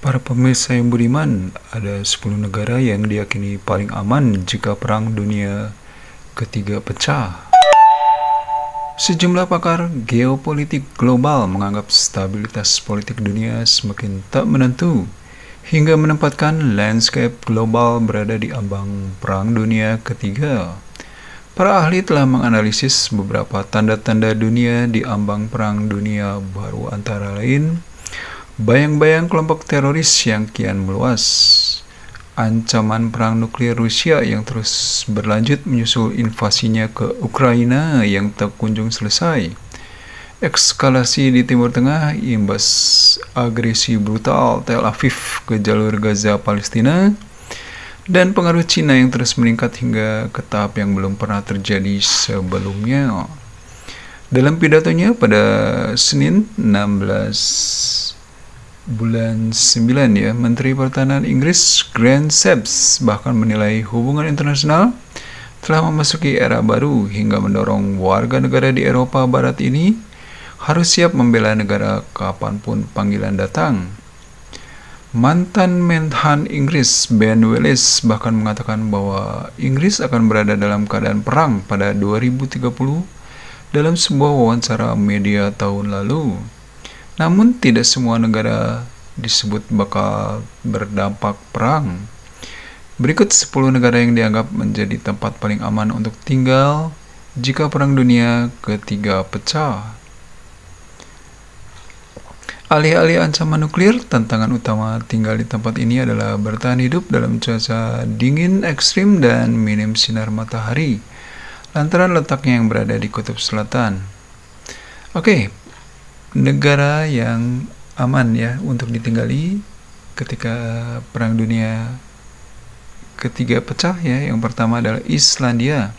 Para pemirsa yang budiman, ada 10 negara yang diyakini paling aman jika Perang Dunia Ketiga pecah. Sejumlah pakar geopolitik global menganggap stabilitas politik dunia semakin tak menentu, hingga menempatkan landscape global berada di ambang Perang Dunia Ketiga. Para ahli telah menganalisis beberapa tanda-tanda dunia di ambang Perang Dunia Baru, antara lain bayang-bayang kelompok teroris yang kian meluas, ancaman perang nuklir Rusia yang terus berlanjut menyusul invasinya ke Ukraina yang tak kunjung selesai, eskalasi di Timur Tengah imbas agresi brutal Tel Aviv ke jalur Gaza Palestina, dan pengaruh Cina yang terus meningkat hingga ke tahap yang belum pernah terjadi sebelumnya. Dalam pidatonya pada Senin 16 bulan 9 Menteri Pertahanan Inggris Grant Shapps bahkan menilai hubungan internasional telah memasuki era baru, hingga mendorong warga negara di Eropa Barat ini harus siap membela negara kapanpun panggilan datang. Mantan Menhan Inggris Ben Wallace bahkan mengatakan bahwa Inggris akan berada dalam keadaan perang pada 2030 dalam sebuah wawancara media tahun lalu. Namun tidak semua negara disebut bakal berdampak perang. Berikut 10 negara yang dianggap menjadi tempat paling aman untuk tinggal jika Perang Dunia Ketiga pecah. Alih-alih ancaman nuklir, tantangan utama tinggal di tempat ini adalah bertahan hidup dalam cuaca dingin ekstrim dan minim sinar matahari, lantaran letaknya yang berada di kutub selatan. Negara yang aman untuk ditinggali ketika Perang Dunia Ketiga pecah yang pertama adalah Islandia.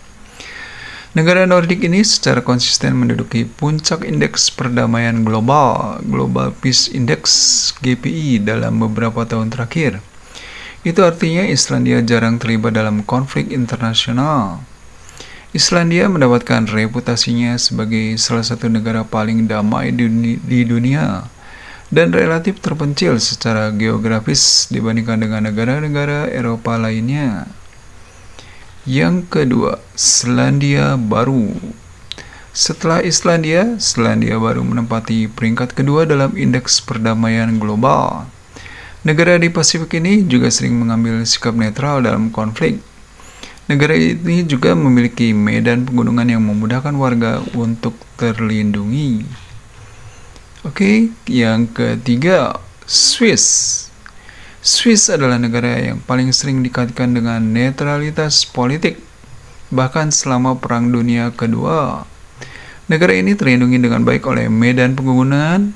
Negara Nordik ini secara konsisten menduduki puncak indeks perdamaian global, Global Peace Index (GPI) dalam beberapa tahun terakhir. Itu artinya Islandia jarang terlibat dalam konflik internasional. Islandia mendapatkan reputasinya sebagai salah satu negara paling damai di dunia dan relatif terpencil secara geografis dibandingkan dengan negara-negara Eropa lainnya. Yang kedua, Selandia Baru. Setelah Islandia, Selandia Baru menempati peringkat kedua dalam indeks perdamaian global. Negara di Pasifik ini juga sering mengambil sikap netral dalam konflik. Negara ini juga memiliki medan pegunungan yang memudahkan warga untuk terlindungi. Yang ketiga, Swiss. Swiss adalah negara yang paling sering dikaitkan dengan netralitas politik, bahkan selama Perang Dunia Kedua. Negara ini terlindungi dengan baik oleh medan pegunungan,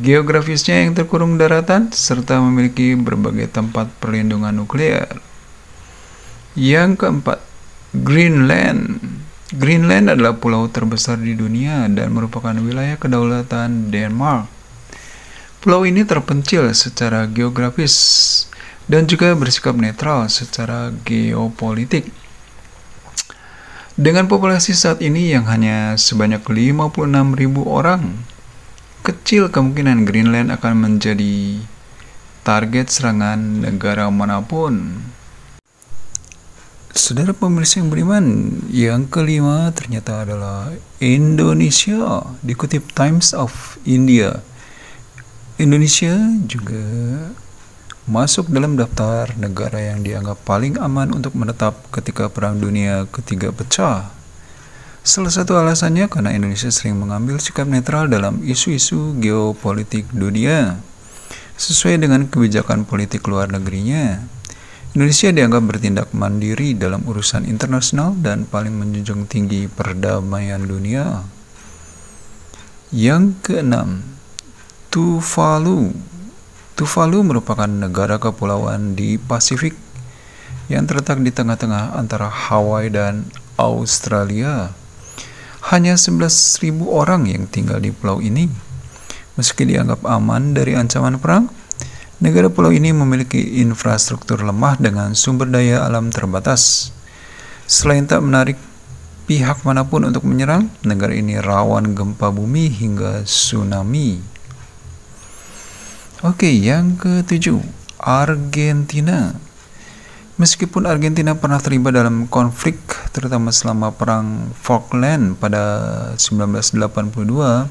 geografisnya yang terkurung daratan, serta memiliki berbagai tempat perlindungan nuklir. Yang keempat, Greenland. Greenland adalah pulau terbesar di dunia dan merupakan wilayah kedaulatan Denmark. Pulau ini terpencil secara geografis dan juga bersikap netral secara geopolitik. Dengan populasi saat ini yang hanya sebanyak 56.000 orang, kecil kemungkinan Greenland akan menjadi target serangan negara manapun. Saudara pemirsa yang beriman, yang kelima ternyata adalah Indonesia. Dikutip Times of India, Indonesia juga masuk dalam daftar negara yang dianggap paling aman untuk menetap ketika Perang Dunia Ketiga pecah. Salah satu alasannya karena Indonesia sering mengambil sikap netral dalam isu-isu geopolitik dunia, sesuai dengan kebijakan politik luar negerinya. Indonesia dianggap bertindak mandiri dalam urusan internasional dan paling menjunjung tinggi perdamaian dunia. Yang keenam, Tuvalu. Tuvalu merupakan negara kepulauan di Pasifik yang terletak di tengah-tengah antara Hawaii dan Australia. Hanya 11.000 orang yang tinggal di pulau ini. Meski dianggap aman dari ancaman perang, negara pulau ini memiliki infrastruktur lemah dengan sumber daya alam terbatas. Selain tak menarik pihak manapun untuk menyerang, negara ini rawan gempa bumi hingga tsunami. Oke, yang ketujuh, Argentina. Meskipun Argentina pernah terlibat dalam konflik, terutama selama Perang Falkland pada 1982,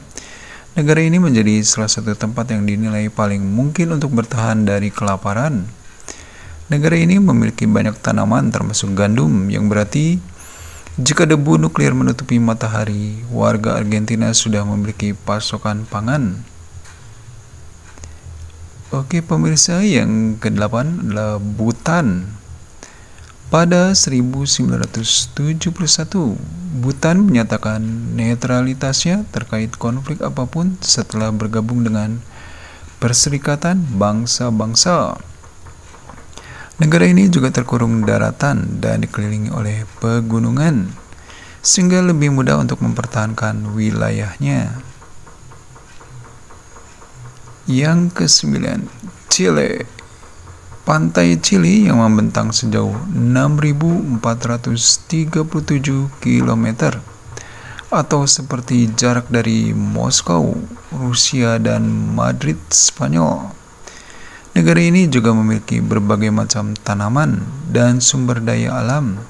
negara ini menjadi salah satu tempat yang dinilai paling mungkin untuk bertahan dari kelaparan. Negara ini memiliki banyak tanaman termasuk gandum, yang berarti jika debu nuklir menutupi matahari, warga Argentina sudah memiliki pasokan pangan. Oke pemirsa, yang ke-8 adalah Bhutan. Pada 1971, Bhutan menyatakan netralitasnya terkait konflik apapun setelah bergabung dengan Perserikatan Bangsa-Bangsa. Negara ini juga terkurung daratan dan dikelilingi oleh pegunungan, sehingga lebih mudah untuk mempertahankan wilayahnya. Yang ke-9, Chile. Pantai Chili yang membentang sejauh 6.437 km atau seperti jarak dari Moskow, Rusia dan Madrid, Spanyol. Negara ini juga memiliki berbagai macam tanaman dan sumber daya alam,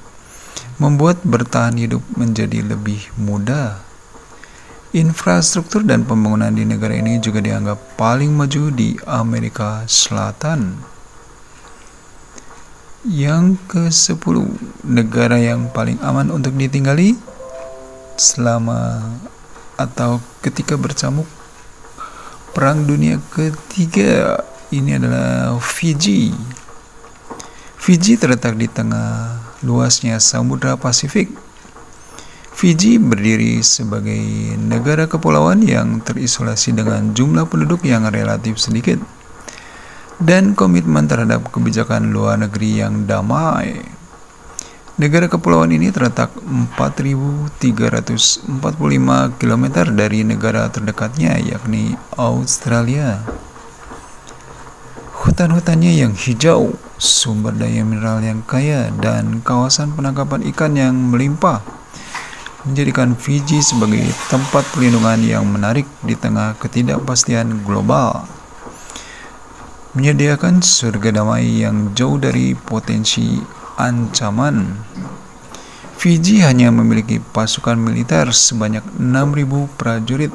membuat bertahan hidup menjadi lebih mudah. Infrastruktur dan pembangunan di negara ini juga dianggap paling maju di Amerika Selatan. Yang ke-10, negara yang paling aman untuk ditinggali selama atau ketika bercamuk Perang Dunia Ketiga. Ini adalah Fiji. Fiji terletak di tengah luasnya Samudra Pasifik. Fiji berdiri sebagai negara kepulauan yang terisolasi dengan jumlah penduduk yang relatif sedikit dan komitmen terhadap kebijakan luar negeri yang damai. Negara kepulauan ini terletak 4.345 km dari negara terdekatnya, yakni Australia. Hutan-hutannya yang hijau, sumber daya mineral yang kaya, dan kawasan penangkapan ikan yang melimpah menjadikan Fiji sebagai tempat pelindungan yang menarik di tengah ketidakpastian global. Menyediakan surga damai yang jauh dari potensi ancaman. Fiji hanya memiliki pasukan militer sebanyak 6.000 prajurit.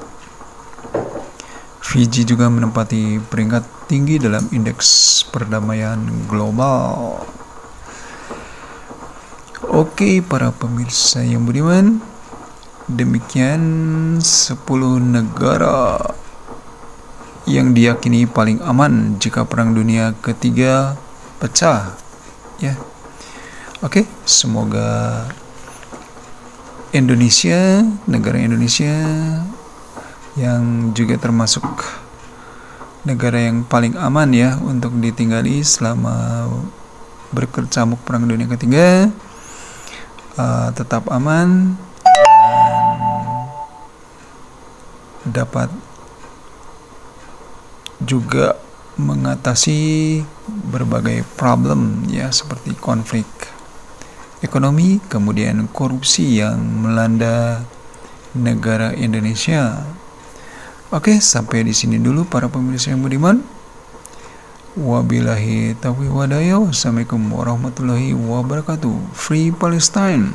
Fiji juga menempati peringkat tinggi dalam indeks perdamaian global. Oke para pemirsa yang budiman, demikian 10 negara yang diyakini paling aman jika Perang Dunia Ketiga pecah, ya. Oke, semoga Indonesia, negara Indonesia yang juga termasuk negara yang paling aman ya untuk ditinggali selama berkecamuk Perang Dunia Ketiga, tetap aman dan dapat juga mengatasi berbagai problem ya, seperti konflik ekonomi, kemudian korupsi yang melanda negara Indonesia. Oke, sampai di sini dulu para pemirsa yang budiman. Wabillahi taufiq walhidayah. Wassalamualaikum warahmatullahi wabarakatuh. Free Palestine.